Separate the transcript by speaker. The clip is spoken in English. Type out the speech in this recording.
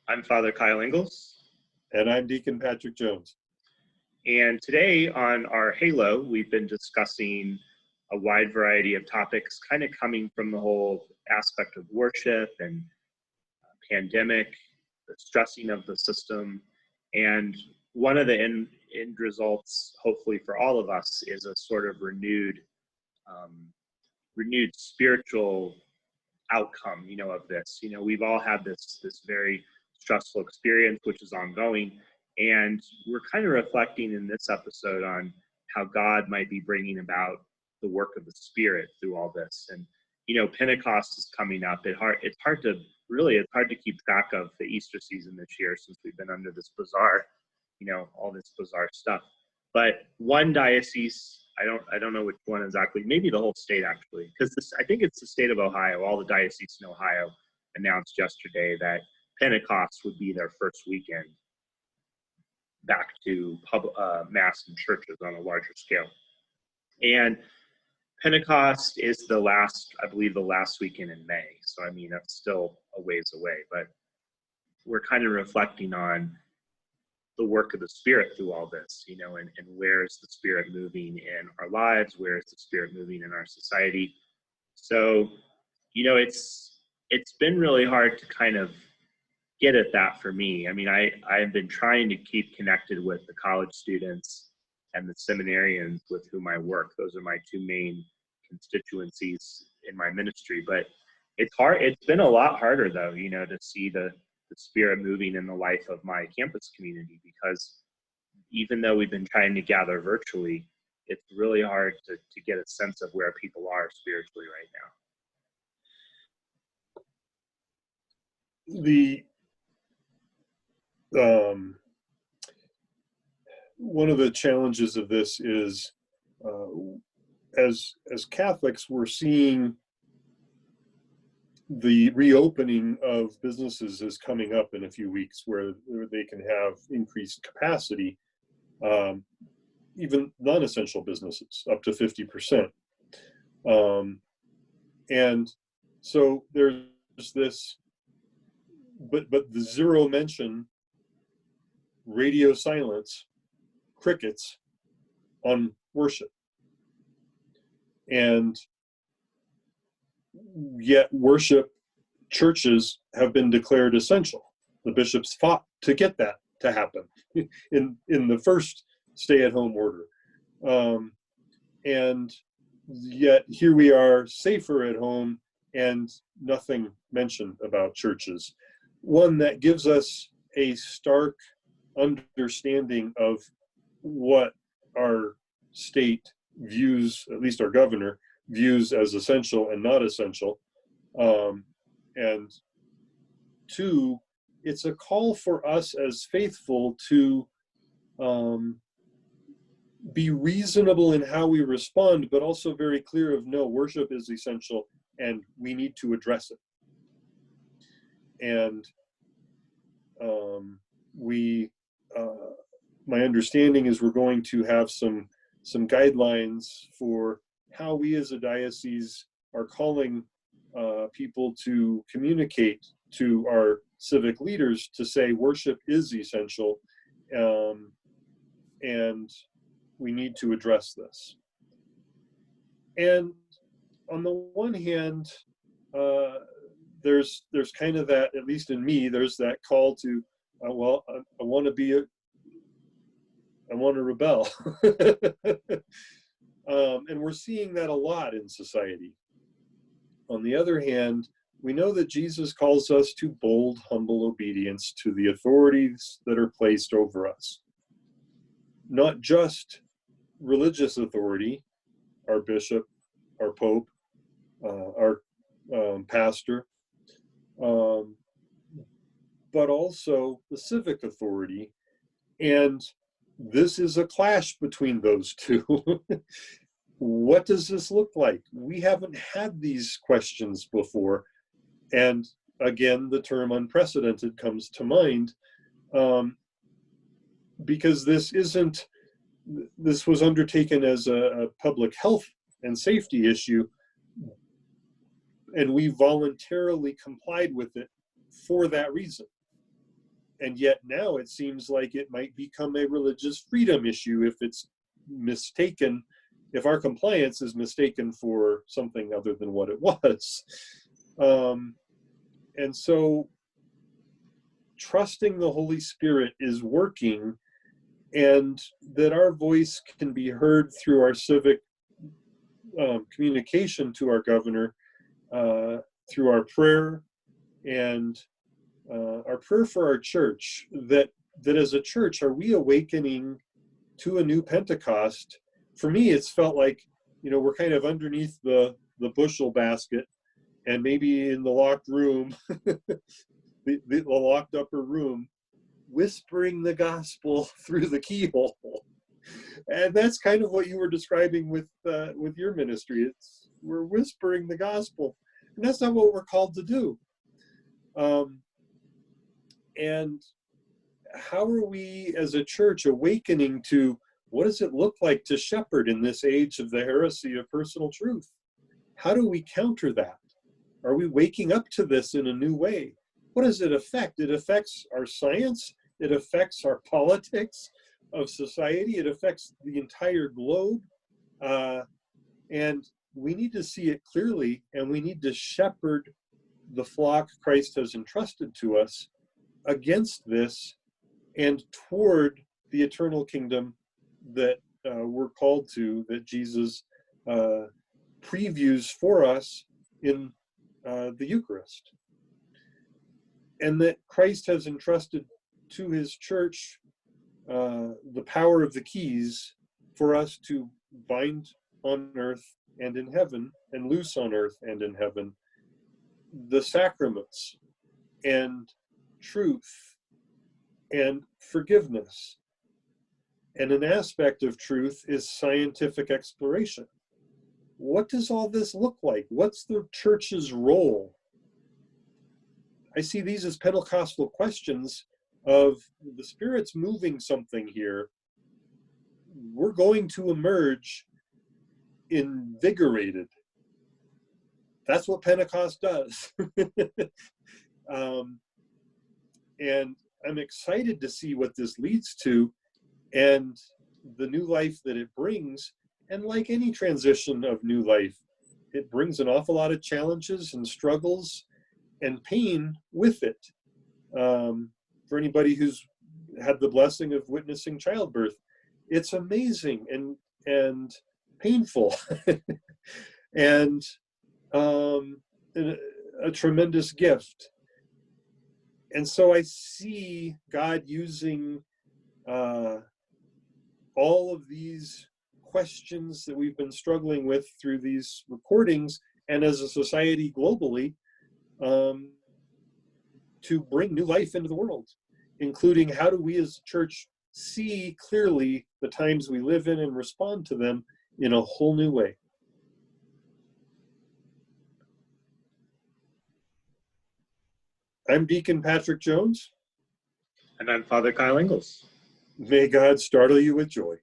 Speaker 1: I'm Father Kyle Ingalls.
Speaker 2: And I'm Deacon Patrick Jones.
Speaker 1: And today on our Halo, we've been discussing a wide variety of topics, kind of coming from the whole aspect of worship and pandemic, the stressing of the system. And one of the end results, hopefully for all of us, is a sort of renewed spiritual outcome, of this. We've all had this very stressful experience, which is ongoing. And we're kind of reflecting in this episode on how God might be bringing about the work of the Spirit through all this. And, Pentecost is coming up. It's hard to keep track of the Easter season this year since we've been under this bizarre, all this bizarre stuff. But one diocese, I don't know which one exactly, maybe the whole state actually, because I think it's the state of Ohio. All the dioceses in Ohio announced yesterday that Pentecost would be their first weekend back to mass and churches on a larger scale. And Pentecost is I believe the last weekend in May. So, that's still a ways away, but we're kind of reflecting on the work of the Spirit through all this, and where is the Spirit moving in our lives? Where is the Spirit moving in our society? So, it's been really hard to kind of get at that for me. I've been trying to keep connected with the college students and the seminarians with whom I work. Those are my two main constituencies in my ministry. But it's hard. It's been a lot harder, though, to see the Spirit moving in the life of my campus community, because even though we've been trying to gather virtually, it's really hard to get a sense of where people are spiritually right
Speaker 2: now. One of the challenges of this is, as Catholics, we're seeing the reopening of businesses is coming up in a few weeks, where they can have increased capacity, even non-essential businesses, up to 50%. And so there's this, but the zero mention, radio silence, crickets on worship. And yet worship churches have been declared essential. The bishops fought to get that to happen in the first stay-at-home order. And yet here we are, safer at home, and nothing mentioned about churches. One that gives us a stark understanding of what our state views, at least our governor, views as essential and not essential. And two, it's a call for us as faithful to be reasonable in how we respond, but also very clear of, no, worship is essential and we need to address it. And my understanding is we're going to have some guidelines for how we as a diocese are calling people to communicate to our civic leaders to say worship is essential, and we need to address this. And on the one hand, there's kind of that, at least in me, there's that call to, I want to rebel. And we're seeing that a lot in society. On the other hand, we know that Jesus calls us to bold, humble obedience to the authorities that are placed over us. Not just religious authority, our bishop, our pope, our pastor, but also the civic authority. And this is a clash between those two. What does this look like? We haven't had these questions before. And again, the term unprecedented comes to mind, because this was undertaken as a public health and safety issue, and we voluntarily complied with it for that reason. And yet now it seems like it might become a religious freedom issue if it's mistaken, if our compliance is mistaken for something other than what it was. And so trusting the Holy Spirit is working, and that our voice can be heard through our civic communication to our governor, through our prayer, and our prayer for our church, that as a church, are we awakening to a new Pentecost? For me, it's felt like, we're kind of underneath the bushel basket, and maybe in the locked room, the locked upper room, whispering the gospel through the keyhole. And that's kind of what you were describing with your ministry. We're whispering the gospel, and that's not what we're called to do. And how are we as a church awakening to what does it look like to shepherd in this age of the heresy of personal truth? How do we counter that? Are we waking up to this in a new way? What does it affect? It affects our science. It affects our politics of society. It affects the entire globe. And we need to see it clearly, and we need to shepherd the flock Christ has entrusted to us against this and toward the eternal kingdom that we're called to, that Jesus previews for us in the Eucharist. And that Christ has entrusted to his church the power of the keys for us to bind on earth and in heaven, and loose on earth and in heaven, the sacraments and truth and forgiveness. And an aspect of truth is scientific exploration. What does all this look like? What's the church's role? I see these as Pentecostal questions of the Spirit's moving something here. We're going to emerge invigorated. That's what Pentecost does. And I'm excited to see what this leads to and the new life that it brings. And like any transition of new life, it brings an awful lot of challenges and struggles and pain with it. For anybody who's had the blessing of witnessing childbirth, it's amazing and painful and a tremendous gift. And so I see God using all of these questions that we've been struggling with through these recordings and as a society globally, to bring new life into the world, including how do we as a church see clearly the times we live in and respond to them in a whole new way. I'm Deacon Patrick Jones.
Speaker 1: And I'm Father Kyle Ingalls.
Speaker 2: May God startle you with joy.